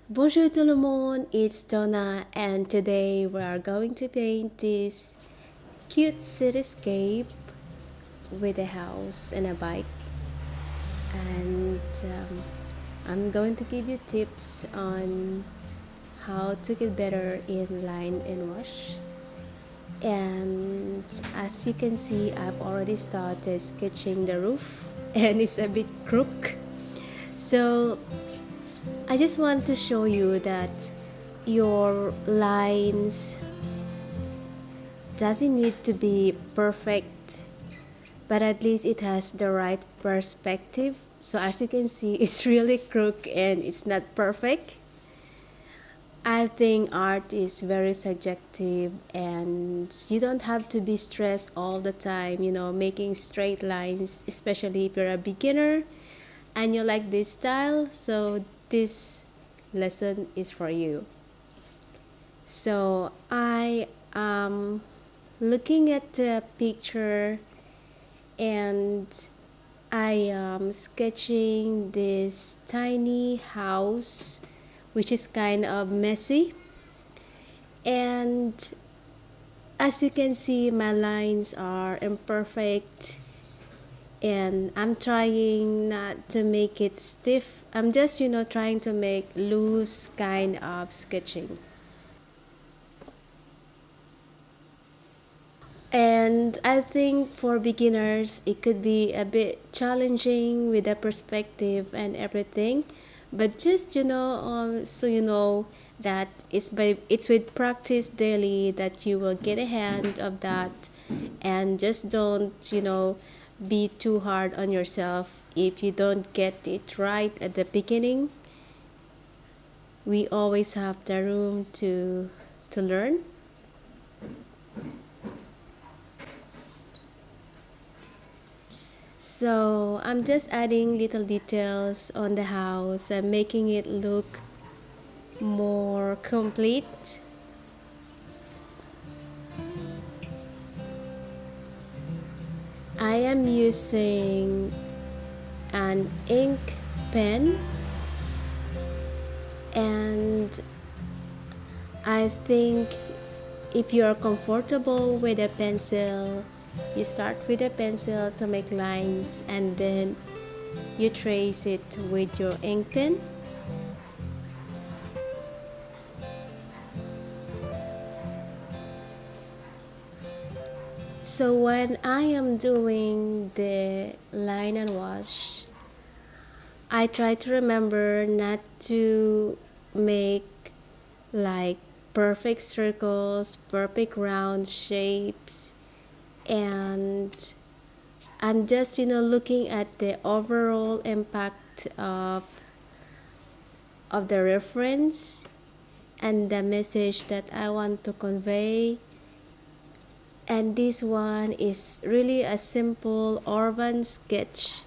Bonjour tout le monde, it's Donna and today we are going to paint this cute cityscape with a house and a bike, and I'm going to give you tips on how to get better in line and wash. And as you can see, I've already started sketching the roof and it's a bit crooked, so I just want to show you that your lines doesn't need to be perfect, but at least it has the right perspective. So as you can see, it's really crooked and it's not perfect. I think art is very subjective and you don't have to be stressed all the time, making straight lines, especially if you're a beginner and you like this style. So this lesson is for you. So I am looking at the picture and I am sketching this tiny house which is kind of messy, and as you can see my lines are imperfect and I'm trying not to make it stiff. I'm just trying to make loose kind of sketching. And I think for beginners, it could be a bit challenging with the perspective and everything. But just so you know that it's with practice daily that you will get a hand of that, and just don't be too hard on yourself if you don't get it right at the beginning. We always have the room to learn. So I'm just adding little details on the house and making it look more complete. I am using an ink pen, and I think if you are comfortable with a pencil, you start with a pencil to make lines and then you trace it with your ink pen. So when I am doing the line and wash, I try to remember not to make like perfect circles, perfect round shapes, and I'm just looking at the overall impact of the reference and the message that I want to convey. And this one is really a simple urban sketch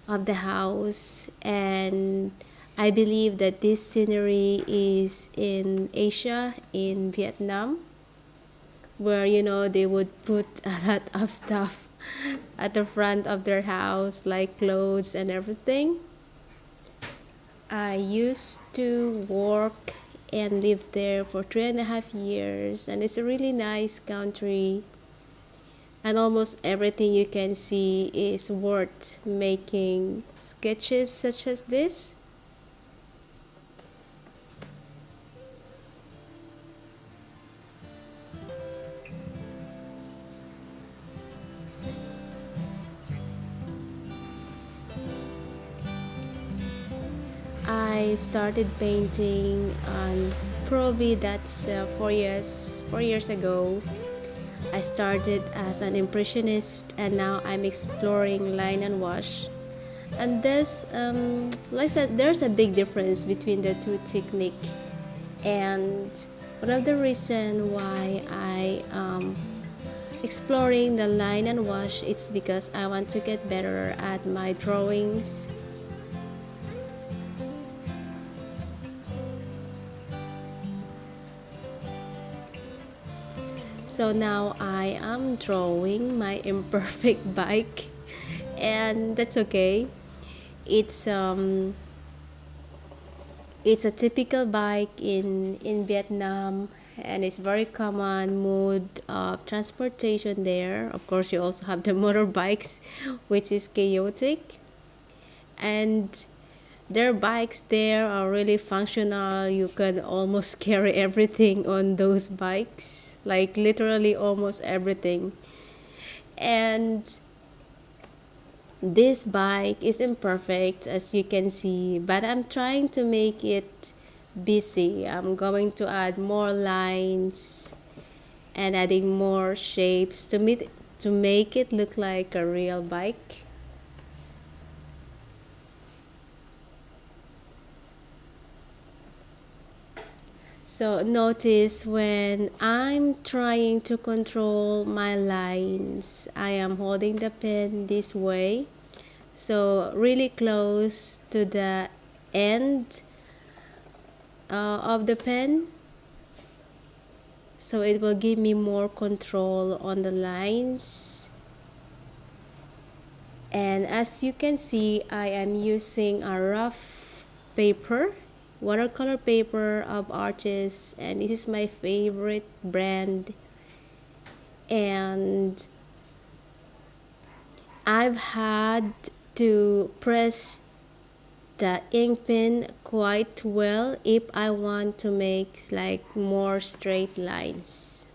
of the house, and I believe that this scenery is in Asia, in Vietnam, where they would put a lot of stuff at the front of their house like clothes and everything. I used to work and live there for 3.5 years, and it's a really nice country, and almost everything you can see is worth making sketches such as this. I started painting probably that's 4 years ago. I started as an impressionist and now I'm exploring line and wash. And like I said, there's a big difference between the two technique. And one of the reason why I exploring the line and wash, it's because I want to get better at my drawings. So now I am drawing my imperfect bike, and that's okay. It's It's a typical bike in Vietnam, and it's very common mode of transportation there. Of course, you also have the motorbikes, which is chaotic, and their bikes there are really functional. You can almost carry everything on those bikes, like literally almost everything. And this bike is imperfect, as you can see, but I'm trying to make it busy. I'm going to add more lines and adding more shapes to make it look like a real bike. So notice when I'm trying to control my lines, I am holding the pen this way, so really close to the end of the pen, so it will give me more control on the lines. And as you can see, I am using a rough paper, watercolor paper of Arches, and this is my favorite brand. And I've had to press the ink pen quite well if I want to make like more straight lines,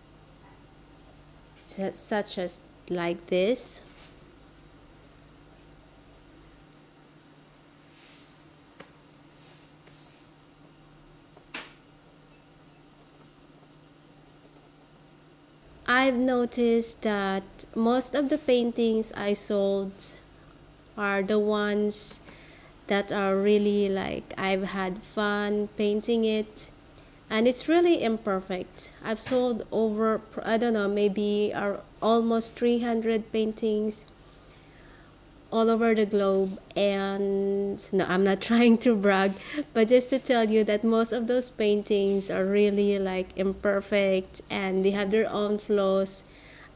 such as like this. I've noticed that most of the paintings I sold are the ones that are really like I've had fun painting it, and it's really imperfect. I've sold over, I don't know, maybe almost 300 paintings all over the globe. And no, I'm not trying to brag, but just to tell you that most of those paintings are really like imperfect and they have their own flaws.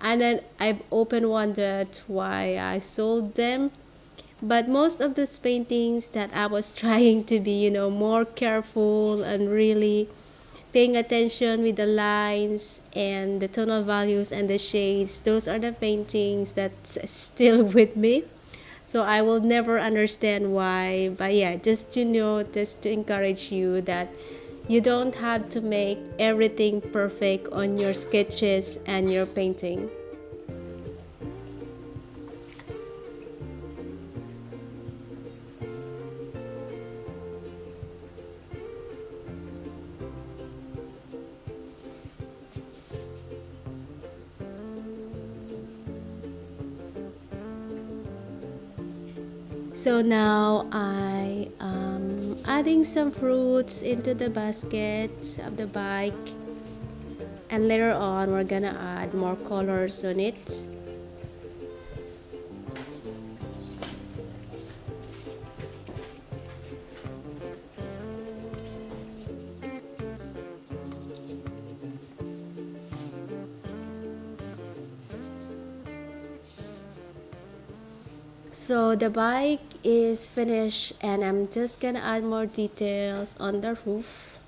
And then I've often wondered why I sold them. But most of those paintings that I was trying to be, more careful and really paying attention with the lines and the tonal values and the shades, those are the paintings that's still with me. So I will never understand why. But yeah, just to encourage you that you don't have to make everything perfect on your sketches and your painting. So now I am adding some fruits into the basket of the bike, and later on we're gonna add more colors on it. So the bike is finished, and I'm just gonna add more details on the roof,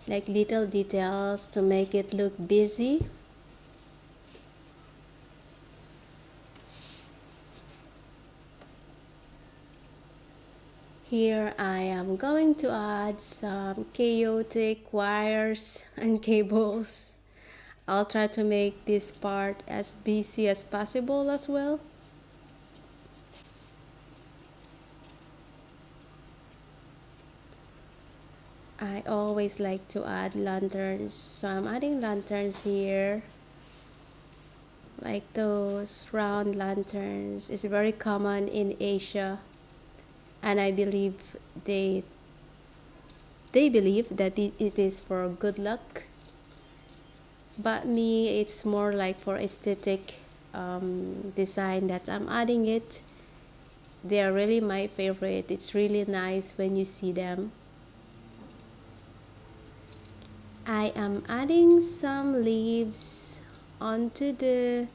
like little details to make it look busy. Here I am going to add some chaotic wires and cables. I'll try to make this part as busy as possible as well. I always like to add lanterns, so I'm adding lanterns here, like those round lanterns. It's very common in Asia, and I believe they believe that it is for good luck. But me, it's more like for aesthetic design that I'm adding it. They are really my favorite. It's really nice when you see them. I am adding some leaves onto the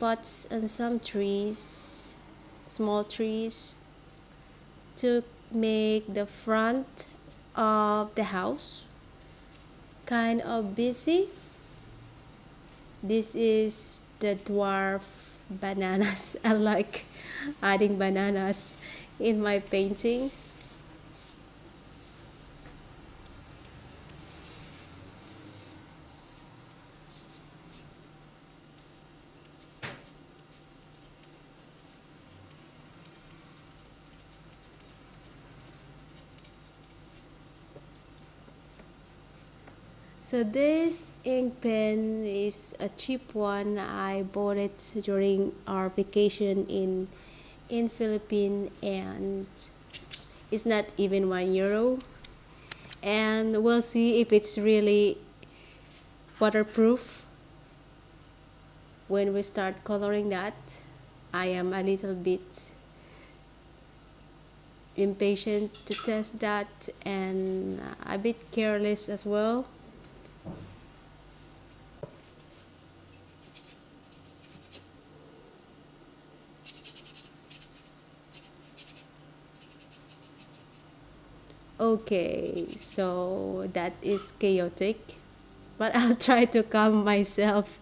pots and some trees, small trees, to make the front of the house kind of busy. This is the dwarf bananas. I like adding bananas in my painting. So this ink pen is a cheap one. I bought it during our vacation in Philippines, and it's not even €1. And we'll see if it's really waterproof when we start coloring that. I am a little bit impatient to test that and a bit careless as well. Okay, so that is chaotic, but I'll try to calm myself.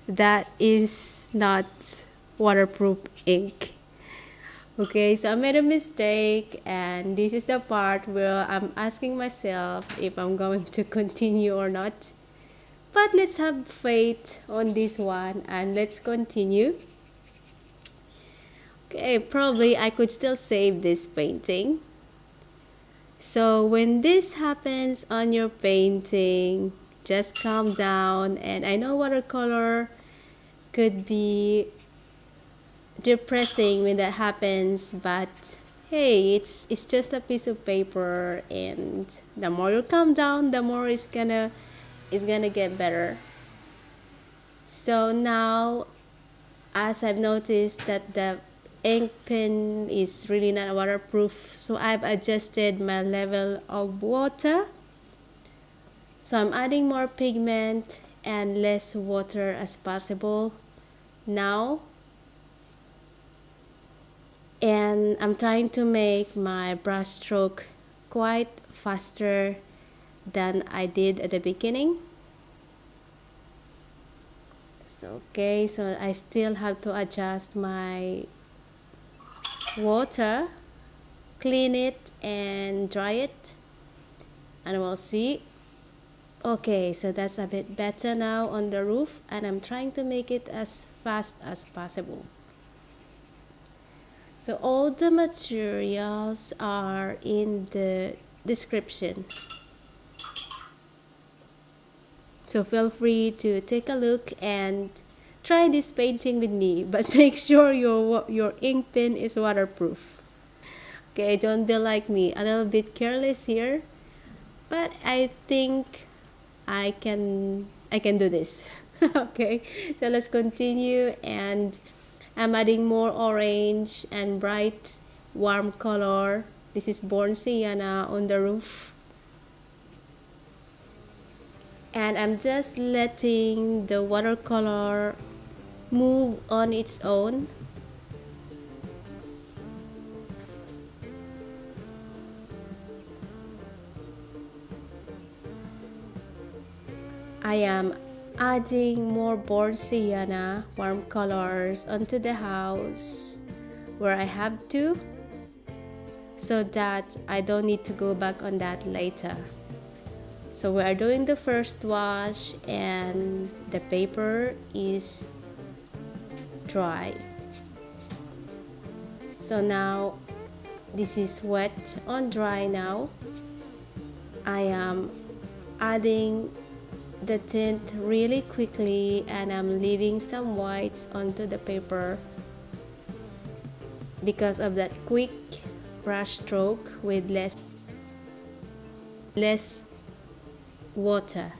That is not waterproof ink. Okay, so I made a mistake, and this is the part where I'm asking myself if I'm going to continue or not. But let's have faith on this one and let's continue. Okay, probably I could still save this painting. So when this happens on your painting, just calm down. And I know watercolor could be depressing when that happens, but hey, it's just a piece of paper, and the more you calm down, the more it's gonna get better. So now, as I've noticed that the ink pen is really not waterproof, so I've adjusted my level of water. So I'm adding more pigment and less water as possible now. And I'm trying to make my brush stroke quite faster than I did at the beginning. So okay, so I still have to adjust my water, clean it and dry it, and we'll see. Okay, so that's a bit better now on the roof, and I'm trying to make it as fast as possible. So all the materials are in the description. So feel free to take a look and try this painting with me, but make sure your ink pen is waterproof. Okay, don't be like me, a little bit careless here, but I think I can do this. Okay, so let's continue, and I'm adding more orange and bright warm color. This is Born Sienna on the roof. And I'm just letting the watercolor move on its own. I am adding more Born Sienna warm colors onto the house where I have to, so that I don't need to go back on that later. So we are doing the first wash and the paper is dry. So now this is wet on dry now. I am adding the tint really quickly, and I'm leaving some whites onto the paper because of that quick brush stroke with less water.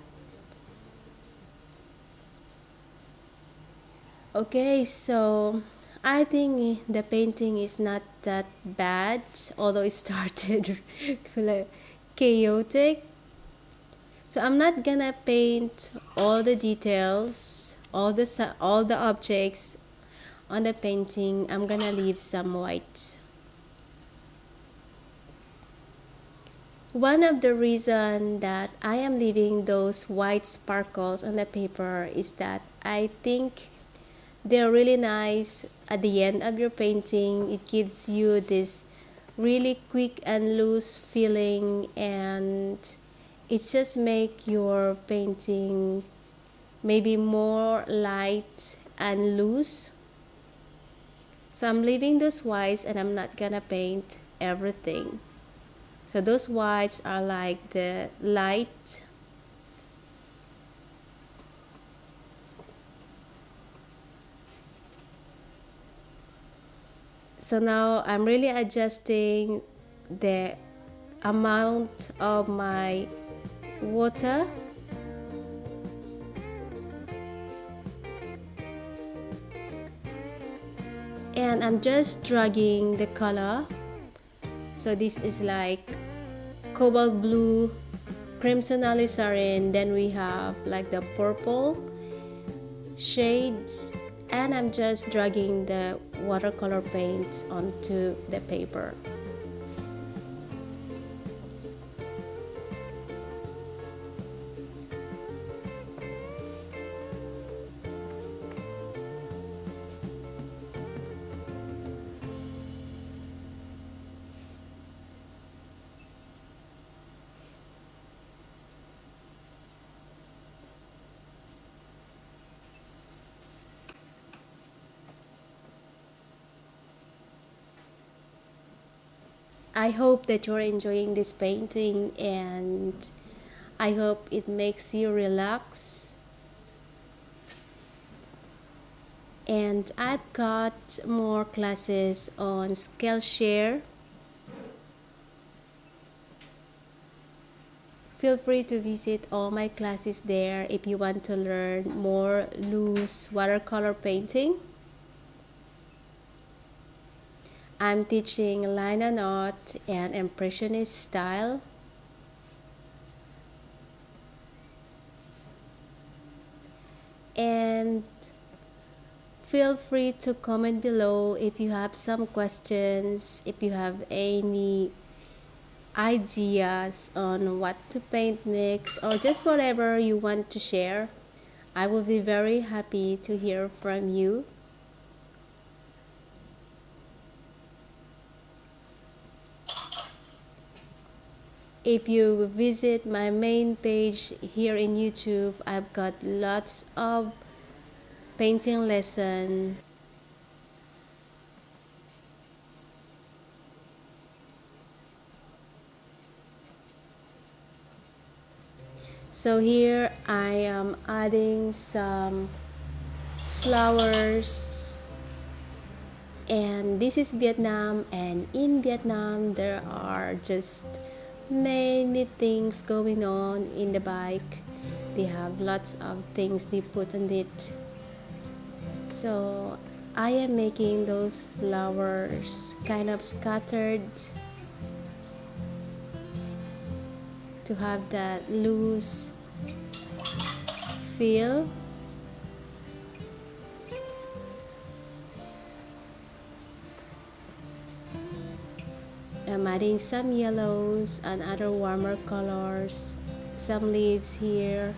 Okay, so I think the painting is not that bad, although it started chaotic. So I'm not gonna paint all the details, all the objects on the painting. I'm gonna leave some white. One of the reasons that I am leaving those white sparkles on the paper is that I think they're really nice at the end of your painting. It gives you this really quick and loose feeling, and it just make your painting maybe more light and loose. So I'm leaving those whites and I'm not gonna paint everything. So those whites are like the light. So now I'm really adjusting the amount of my water. And I'm just dragging the color. So this is like cobalt blue, crimson alizarin, then we have like the purple shades, and I'm just dragging the watercolor paints onto the paper. I hope that you're enjoying this painting, and I hope it makes you relax. And I've got more classes on Skillshare. Feel free to visit all my classes there if you want to learn more loose watercolor painting. I'm teaching line and art and impressionist style. And feel free to comment below if you have some questions, if you have any ideas on what to paint next, or just whatever you want to share. I will be very happy to hear from you. If you visit my main page here in YouTube, I've got lots of painting lessons. So here I am adding some flowers, and this is Vietnam, and in Vietnam there are just many things going on in the bike. They have lots of things they put on it. So I am making those flowers kind of scattered to have that loose feel. I'm adding some yellows and other warmer colors, some leaves here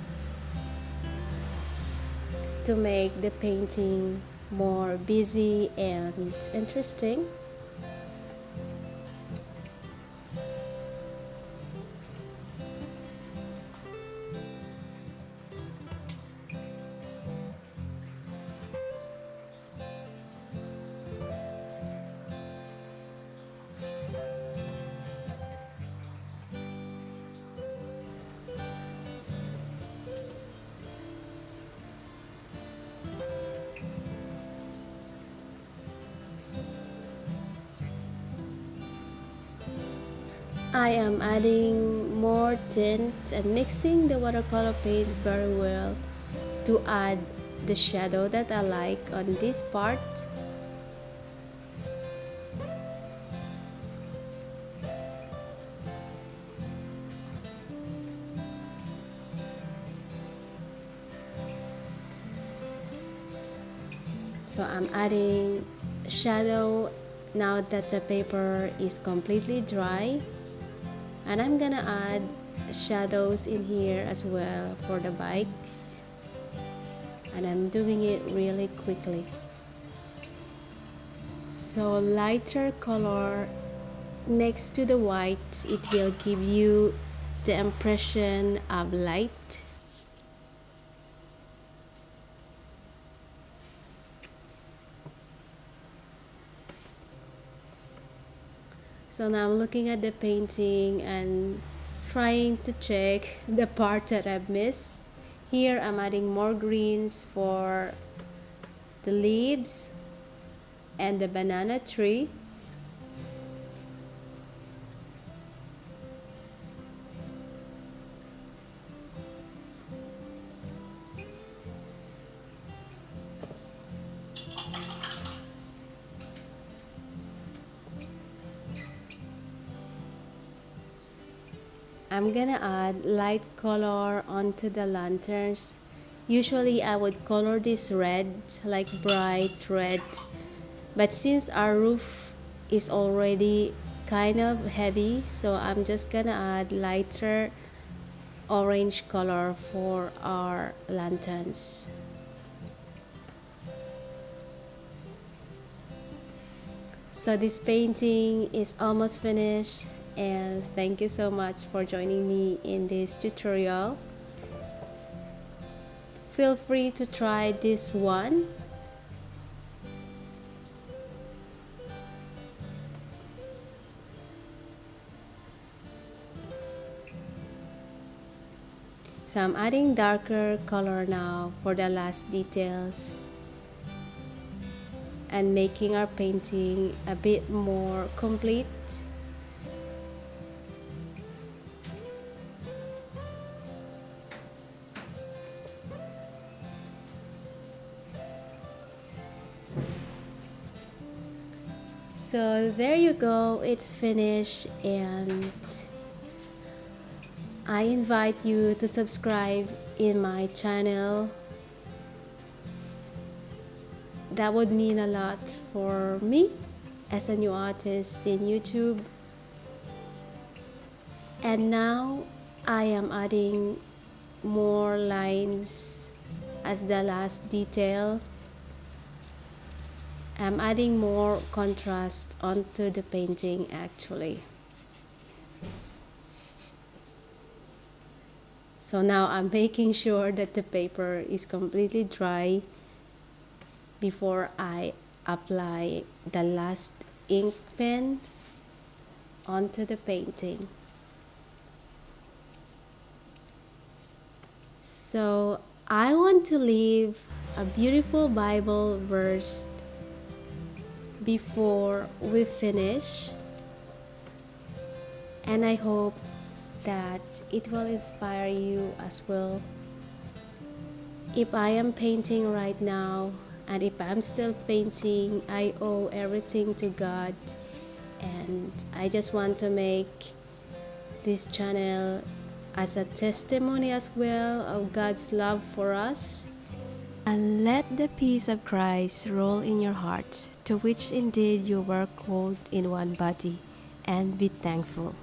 to make the painting more busy and interesting. I am adding more tint and mixing the watercolor paint very well to add the shadow that I like on this part. So I'm adding shadow now that the paper is completely dry. And I'm gonna add shadows in here as well for the bikes, and I'm doing it really quickly. So lighter color next to the white, it will give you the impression of light. So now I'm looking at the painting and trying to check the part that I've missed. Here I'm adding more greens for the leaves and the banana tree. I'm gonna add light color onto the lanterns. Usually I would color this red, like bright red, but since our roof is already kind of heavy, so I'm just gonna add lighter orange color for our lanterns. So this painting is almost finished, and thank you so much for joining me in this tutorial. Feel free to try this one. So I'm adding darker color now for the last details and making our painting a bit more complete. So there you go, it's finished, and I invite you to subscribe in my channel. That would mean a lot for me as a new artist in YouTube. And now I am adding more lines as the last detail. I'm adding more contrast onto the painting actually. So now I'm making sure that the paper is completely dry before I apply the last ink pen onto the painting. So I want to leave a beautiful Bible verse before we finish, and I hope that it will inspire you as well. If I am painting right now, and if I'm still painting, I owe everything to God, and I just want to make this channel as a testimony as well of God's love for us. And let the peace of Christ rule in your hearts, to which indeed you were called in one body, and be thankful.